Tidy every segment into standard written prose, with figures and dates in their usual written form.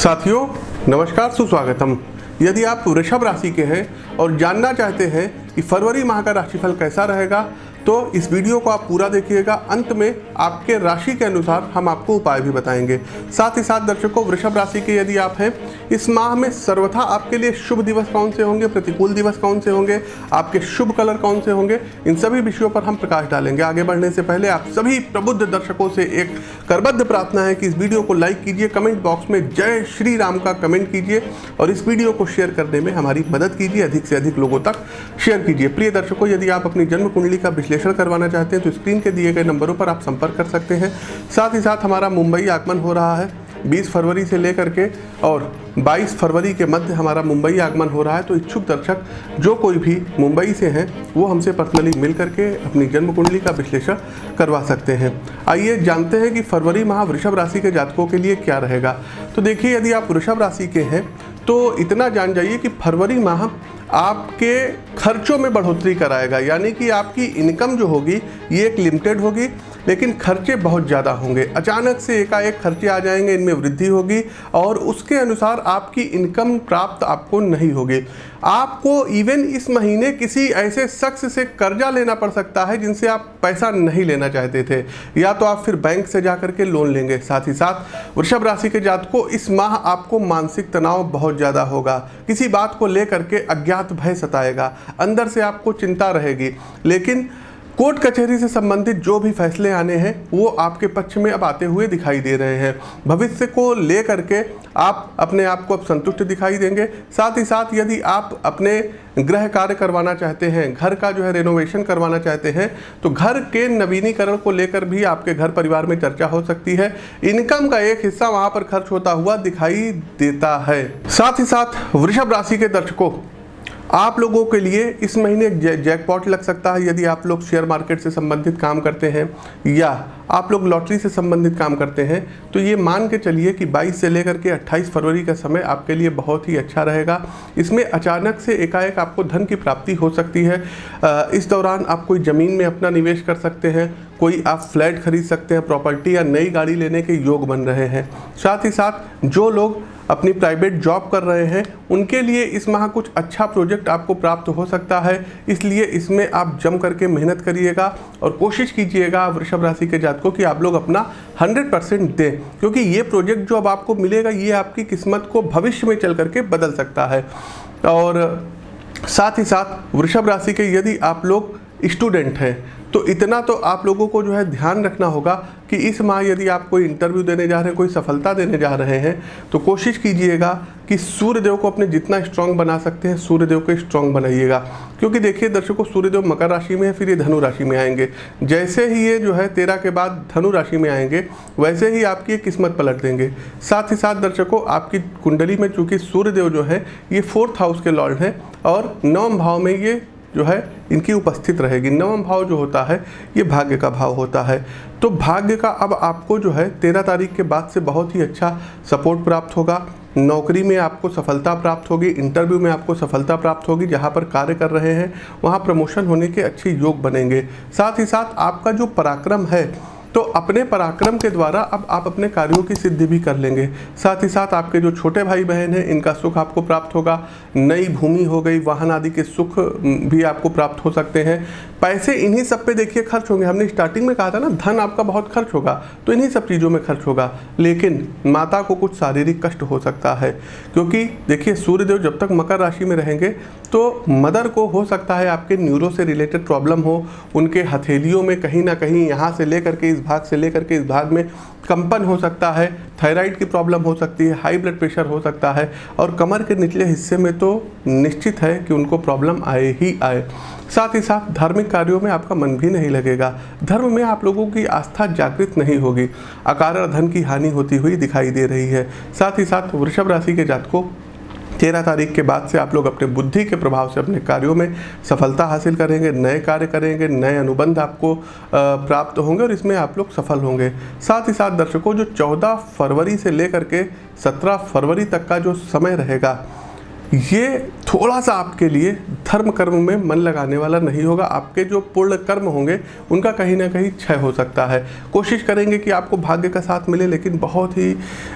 साथियों नमस्कार, सुस्वागतम। यदि आप वृषभ राशि के हैं और जानना चाहते हैं कि फरवरी माह का राशिफल कैसा रहेगा तो इस वीडियो को आप पूरा देखिएगा। अंत में आपके राशि के अनुसार हम आपको उपाय भी बताएंगे। साथ ही साथ दर्शकों, वृषभ राशि के यदि आप हैं, इस माह में सर्वथा आपके लिए शुभ दिवस कौन से होंगे, प्रतिकूल दिवस कौन से होंगे, आपके शुभ कलर कौन से होंगे, इन सभी विषयों पर हम प्रकाश डालेंगे। आगे बढ़ने से पहले आप सभी प्रबुद्ध दर्शकों से एक करबद्ध प्रार्थना है कि इस वीडियो को लाइक कीजिए, कमेंट बॉक्स में जय श्री राम का कमेंट कीजिए और इस वीडियो को शेयर करने में हमारी मदद कीजिए। अधिक से अधिक लोगों तक शेयर कीजिए। प्रिय दर्शकों, यदि आप अपनी जन्म कुंडली का विश्लेषण करवाना चाहते हैं तो स्क्रीन के दिए गए नंबरों पर आप संपर्क कर सकते हैं। साथ ही साथ हमारा मुंबई आगमन हो रहा है 20 फरवरी से लेकर के और 22 फरवरी के मध्य हमारा मुंबई आगमन हो रहा है। तो इच्छुक दर्शक जो कोई भी मुंबई से हैं वो हमसे पर्सनली मिल करके अपनी जन्म कुंडली का विश्लेषण करवा सकते हैं। आइए जानते हैं कि फरवरी माह वृषभ राशि के जातकों के लिए क्या रहेगा। तो देखिए, यदि आप वृषभ राशि के हैं तो इतना जान जाइए कि फरवरी माह आपके खर्चों में बढ़ोतरी कराएगा। यानी कि आपकी इनकम जो होगी ये एक लिमिटेड होगी, लेकिन खर्चे बहुत ज़्यादा होंगे। अचानक से एकाएक खर्चे आ जाएंगे, इनमें वृद्धि होगी और उसके अनुसार आपकी इनकम प्राप्त आपको नहीं होगी। आपको इवन इस महीने किसी ऐसे शख्स से कर्जा लेना पड़ सकता है जिनसे आप पैसा नहीं लेना चाहते थे, या तो आप फिर बैंक से जा करके लोन लेंगे। साथ ही साथ वृषभ राशि के जातकों, इस माह आपको मानसिक तनाव बहुत ज़्यादा होगा। किसी बात को लेकर के अज्ञात भय सताएगा, अंदर से आपको चिंता रहेगी। लेकिन कोर्ट कचहरी से संबंधित जो भी फैसले आने हैं वो आपके पक्ष में अब आते हुए दिखाई दे रहे हैं। भविष्य को ले करके आप अपने आप को अब संतुष्ट दिखाई देंगे। साथ ही साथ यदि आप अपने गृह कार्य करवाना चाहते हैं, घर का जो है रेनोवेशन करवाना चाहते हैं, तो घर के नवीनीकरण को लेकर भी आपके घर परिवार में चर्चा हो सकती है। इनकम का एक हिस्सा वहाँ पर खर्च होता हुआ दिखाई देता है। साथ ही साथ वृषभ राशि के दर्शकों, आप लोगों के लिए इस महीने जैकपॉट लग सकता है। यदि आप लोग शेयर मार्केट से संबंधित काम करते हैं या आप लोग लॉटरी से संबंधित काम करते हैं तो ये मान के चलिए कि 22 से लेकर के 28 फरवरी का समय आपके लिए बहुत ही अच्छा रहेगा। इसमें अचानक से एकाएक आपको धन की प्राप्ति हो सकती है। इस दौरान आप कोई ज़मीन में अपना निवेश कर सकते हैं, कोई आप फ्लैट खरीद सकते हैं, प्रॉपर्टी या नई गाड़ी लेने के योग बन रहे हैं। साथ ही साथ जो लोग अपनी प्राइवेट जॉब कर रहे हैं उनके लिए इस माह कुछ अच्छा प्रोजेक्ट आपको प्राप्त हो सकता है। इसलिए इसमें आप जम करके मेहनत करिएगा और कोशिश कीजिएगा वृषभ राशि के जातकों कि आप लोग अपना 100% दें, क्योंकि ये प्रोजेक्ट जो अब आपको मिलेगा ये आपकी किस्मत को भविष्य में चल करके बदल सकता है। और साथ ही साथ वृषभ राशि के यदि आप लोग स्टूडेंट हैं तो इतना तो आप लोगों को जो है ध्यान रखना होगा कि इस माह यदि आप कोई इंटरव्यू देने जा रहे हैं, कोई सफलता देने जा रहे हैं, तो कोशिश कीजिएगा कि सूर्यदेव को अपने जितना स्ट्रांग बना सकते हैं सूर्यदेव को स्ट्रांग बनाइएगा। क्योंकि देखिए दर्शकों, सूर्यदेव मकर राशि में है, फिर ये धनु राशि में आएंगे। जैसे ही ये जो है 13 के बाद धनु राशि में आएंगे वैसे ही आपकी किस्मत पलट देंगे। साथ ही साथ दर्शकों, आपकी कुंडली में चूँकि सूर्यदेव जो है ये 4th हाउस के लॉर्ड हैं और 9वें भाव में ये जो है इनकी उपस्थित रहेगी। 9वां भाव जो होता है ये भाग्य का भाव होता है। तो भाग्य का अब आपको जो है 13 तारीख के बाद से बहुत ही अच्छा सपोर्ट प्राप्त होगा। नौकरी में आपको सफलता प्राप्त होगी, इंटरव्यू में आपको सफलता प्राप्त होगी, जहां पर कार्य कर रहे हैं वहां प्रमोशन होने के अच्छे योग बनेंगे। साथ ही साथ आपका जो पराक्रम है तो अपने पराक्रम के द्वारा अब आप अपने कार्यों की सिद्धि भी कर लेंगे। साथ ही साथ आपके जो छोटे भाई बहन हैं इनका सुख आपको प्राप्त होगा। नई भूमि हो गई, वाहन आदि के सुख भी आपको प्राप्त हो सकते हैं। पैसे इन्हीं सब पे देखिए खर्च होंगे। हमने स्टार्टिंग में कहा था ना, धन आपका बहुत खर्च होगा, तो इन्हीं सब चीज़ों में खर्च होगा। लेकिन माता को कुछ शारीरिक कष्ट हो सकता है, क्योंकि देखिए सूर्यदेव जब तक मकर राशि में रहेंगे तो मदर को हो सकता है आपके न्यूरो से रिलेटेड प्रॉब्लम हो, उनके हथेलियों में कहीं ना कहीं यहाँ से लेकर के इस भाग से लेकर के इस भाग में कंपन हो सकता है, थायराइड की प्रॉब्लम हो सकती है, हाई ब्लड प्रेशर हो सकता है और कमर के निचले हिस्से में तो निश्चित है कि उनको प्रॉब्लम आए ही आए। साथ ही साथ धार्मिक कार्यों में आपका मन भी नहीं लगेगा। धर्म में आप लोगों की आस्था जागृत नहीं होगी। अकारण धन की हानि होती हुई दिखाई दे रही है। साथ ही साथ वृषभ राशि के जातकों, 13 तारीख के बाद से आप लोग अपने बुद्धि के प्रभाव से अपने कार्यों में सफलता हासिल करेंगे, नए कार्य करेंगे, नए अनुबंध आपको प्राप्त होंगे और इसमें आप लोग सफल होंगे। साथ ही साथ दर्शकों, जो 14 फरवरी से लेकर के 17 फरवरी तक का जो समय रहेगा ये थोड़ा सा आपके लिए धर्म कर्म में मन लगाने वाला नहीं होगा। आपके जो पूर्ण कर्म होंगे उनका कहीं ना कहीं क्षय हो सकता है। कोशिश करेंगे कि आपको भाग्य का साथ मिले, लेकिन बहुत ही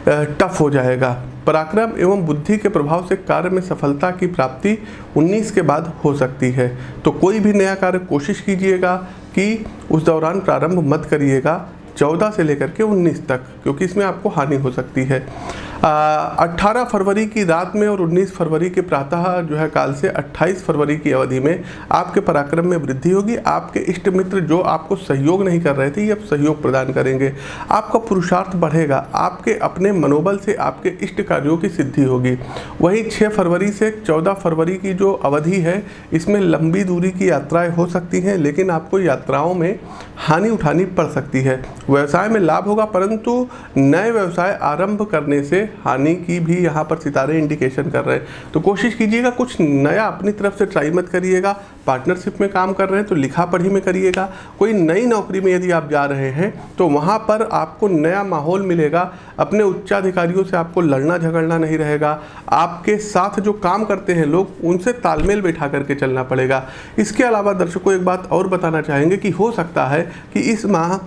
टफ हो जाएगा। पराक्रम एवं बुद्धि के प्रभाव से कार्य में सफलता की प्राप्ति 19 के बाद हो सकती है। तो कोई भी नया कार्य कोशिश कीजिएगा कि उस दौरान प्रारंभ मत करिएगा 14 से लेकर के 19 तक, क्योंकि इसमें आपको हानि हो सकती है। 18 फरवरी की रात में और 19 फरवरी के प्रातः जो है काल से 28 फरवरी की अवधि में आपके पराक्रम में वृद्धि होगी। आपके इष्ट मित्र जो आपको सहयोग नहीं कर रहे थे, ये अब सहयोग प्रदान करेंगे। आपका पुरुषार्थ बढ़ेगा। आपके अपने मनोबल से आपके इष्ट कार्यों की सिद्धि होगी। वहीं 6 फरवरी से 14 फरवरी की जो अवधि है, इसमें लंबी दूरी की यात्राएं हो सकती हैं, लेकिन आपको यात्राओं में हानि उठानी पड़ सकती है। व्यवसाय में लाभ होगा, परंतु नए व्यवसाय आरंभ करने से हानि की भी यहाँ पर सितारे इंडिकेशन कर रहे हैं। तो कोशिश कीजिएगा कुछ नया अपनी तरफ से ट्राई मत करिएगा। पार्टनरशिप में काम कर रहे हैं तो लिखा पढ़ी में करिएगा। कोई नई नौकरी में यदि आप जा रहे हैं तो वहाँ पर आपको नया माहौल मिलेगा। अपने उच्चाधिकारियों से आपको लड़ना झगड़ना नहीं रहेगा। आपके साथ जो काम करते हैं लोग, उनसे तालमेल बैठा करके चलना पड़ेगा। इसके अलावा दर्शकों एक बात और बताना चाहेंगे कि हो सकता है कि इस माह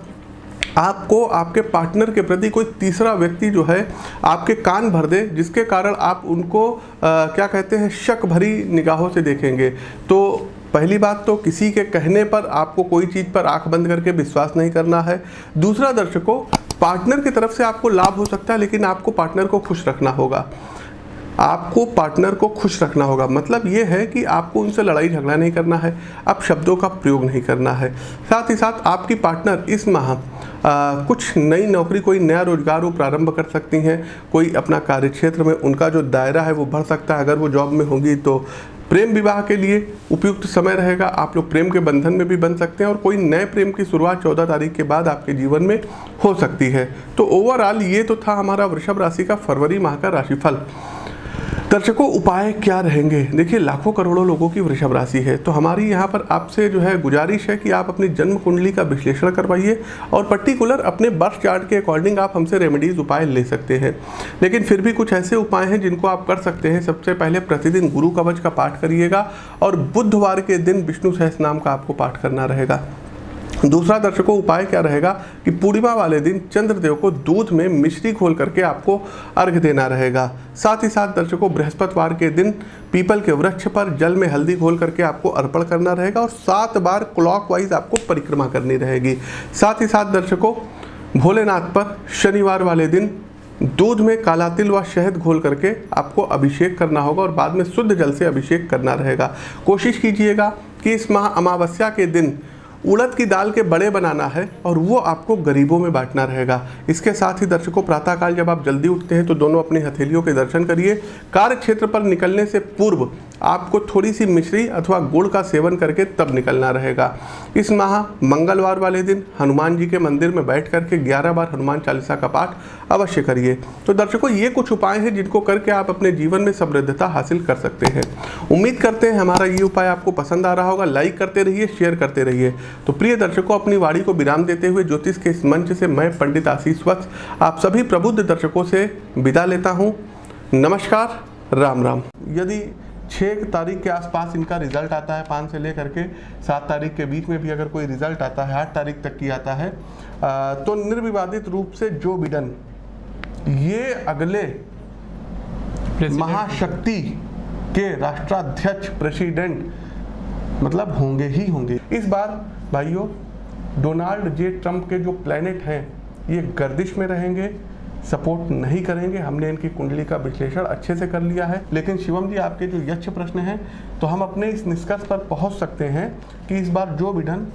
आपको आपके पार्टनर के प्रति कोई तीसरा व्यक्ति जो है आपके कान भर दे, जिसके कारण आप उनको क्या कहते हैं, शक भरी निगाहों से देखेंगे। तो पहली बात तो किसी के कहने पर आपको कोई चीज़ पर आंख बंद करके विश्वास नहीं करना है। दूसरा दर्शकों, पार्टनर की तरफ से आपको लाभ हो सकता है, लेकिन आपको पार्टनर को खुश रखना होगा। आपको पार्टनर को खुश रखना होगा, मतलब ये है कि आपको उनसे लड़ाई झगड़ा नहीं करना है, आप शब्दों का प्रयोग नहीं करना है। साथ ही साथ आपकी पार्टनर इस माह कुछ नई नौकरी, कोई नया रोजगार वो प्रारंभ कर सकती हैं। कोई अपना कार्यक्षेत्र में उनका जो दायरा है वो बढ़ सकता है। अगर वो जॉब में होंगी तो प्रेम विवाह के लिए उपयुक्त समय रहेगा। आप लोग प्रेम के बंधन में भी बन सकते हैं और कोई नए प्रेम की शुरुआत 14 तारीख के बाद आपके जीवन में हो सकती है। तो ओवरऑल ये तो था हमारा वृषभ राशि का फरवरी माह का राशिफल। दर्शकों, उपाय क्या रहेंगे? देखिए, लाखों करोड़ों लोगों की वृषभ राशि है, तो हमारी यहाँ पर आपसे जो है गुजारिश है कि आप अपनी जन्म कुंडली का विश्लेषण करवाइए और पर्टिकुलर अपने बर्थ चार्ट के अकॉर्डिंग आप हमसे रेमेडीज उपाय ले सकते हैं। लेकिन फिर भी कुछ ऐसे उपाय हैं जिनको आप कर सकते हैं। सबसे पहले प्रतिदिन गुरु कवच का पाठ करिएगा और बुधवार के दिन विष्णु सहस्रनाम का आपको पाठ करना रहेगा। दूसरा दर्शकों, उपाय क्या रहेगा कि पूर्णिमा वाले दिन चंद्रदेव को दूध में मिश्री घोल करके आपको अर्घ देना रहेगा। साथ ही साथ दर्शकों, बृहस्पतिवार के दिन पीपल के वृक्ष पर जल में हल्दी घोल करके आपको अर्पण करना रहेगा और 7 बार क्लॉकवाइज आपको परिक्रमा करनी रहेगी। साथ ही साथ दर्शकों, भोलेनाथ पर शनिवार वाले दिन दूध में काला तिल व शहद घोल करके आपको अभिषेक करना होगा और बाद में शुद्ध जल से अभिषेक करना रहेगा। कोशिश कीजिएगा कि इस माह अमावस्या के दिन उड़द की दाल के बड़े बनाना है और वो आपको गरीबों में बांटना रहेगा। इसके साथ ही दर्शकों, प्रातःकाल जब आप जल्दी उठते हैं तो दोनों अपनी हथेलियों के दर्शन करिए। कार्य क्षेत्र पर निकलने से पूर्व आपको थोड़ी सी मिश्री अथवा गुड़ का सेवन करके तब निकलना रहेगा। इस माह मंगलवार वाले दिन हनुमान जी के मंदिर में बैठ करके 11 बार हनुमान चालीसा का पाठ अवश्य करिए। तो दर्शकों, ये कुछ उपाय हैं जिनको करके आप अपने जीवन में समृद्धता हासिल कर सकते हैं। उम्मीद करते हैं हमारा ये उपाय आपको पसंद आ रहा होगा। लाइक करते रहिए, शेयर करते रहिए। तो प्रिय दर्शकों, अपनी वाणी को विराम देते हुए ज्योतिष के इस मंच से मैं पंडित आशीष वत्स आप सभी प्रबुद्ध दर्शकों से विदा लेता हूं। नमस्कार, राम राम। यदि 6 तारीख के आसपास इनका रिजल्ट आता है, 5 से लेकर के 7 तारीख के बीच में भी अगर कोई रिजल्ट आता है, 8 तारीख तक की आता है, तो निर्विवादित रूप से जो बिडेन ये अगले महाशक्ति के राष्ट्राध्यक्ष प्रेसिडेंट मतलब होंगे ही होंगे। इस बार भाइयों, डोनाल्ड जे ट्रंप के जो प्लैनेट हैं ये गर्दिश में रहेंगे, सपोर्ट नहीं करेंगे। हमने इनकी कुंडली का विश्लेषण अच्छे से कर लिया है। लेकिन शिवम जी, आपके जो यक्ष प्रश्न हैं, तो हम अपने इस निष्कर्ष पर पहुंच सकते हैं कि इस बार जो बिडेन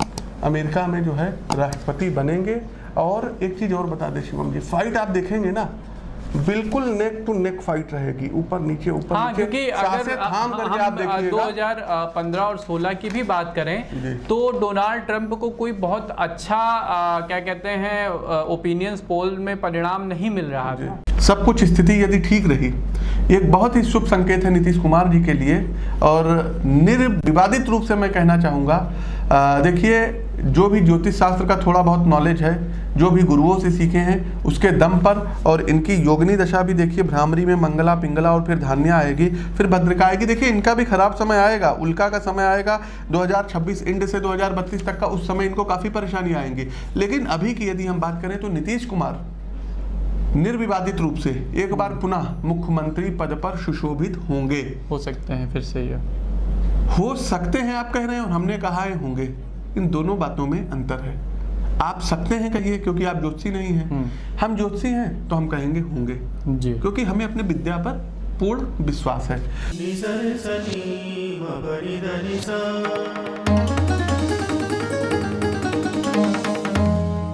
अमेरिका में जो है राष्ट्रपति बनेंगे। और एक चीज़ और बता दें शिवम जी, फाइट आप देखेंगे ना, बिल्कुल नेक टू नेक फाइट रहेगी, ऊपर नीचे ऊपर नीचे। क्योंकि अगर हम 2015 और 16 की भी बात करें तो डोनाल्ड ट्रंप को कोई बहुत अच्छा क्या कहते हैं ओपिनियंस पोल में परिणाम नहीं मिल रहा था। सब कुछ स्थिति यदि ठीक रही, एक बहुत ही शुभ संकेत है नीतीश कुमार जी के लिए। और निर्विवादित रूप से मैं कहना चाहूँगा, देखिए जो भी ज्योतिष शास्त्र का थोड़ा बहुत नॉलेज है, जो भी गुरुओं से सीखे हैं उसके दम पर, और इनकी योगिनी दशा भी देखिए, भ्रामरी में मंगला पिंगला और फिर धान्या आएगी, फिर भद्रिका आएगी। देखिए इनका भी खराब समय आएगा, उल्का का समय आएगा 2026 इंड से 2032 तक का, उस समय इनको काफ़ी परेशानी आएंगी। लेकिन अभी की यदि हम बात करें तो नीतीश कुमार निर्विवादित रूप से एक बार पुनः मुख्यमंत्री पद पर सुशोभित होंगे। हो सकते हैं फिर से, ये हो सकते हैं आप कह रहे हैं और हमने कहा है होंगे, इन दोनों बातों में अंतर है। आप सकते हैं कहिए क्योंकि आप ज्योतिषी नहीं हैं, हम ज्योतिषी हैं तो हम कहेंगे होंगे जी, क्योंकि हमें अपने विद्या पर पूर्ण विश्वास है।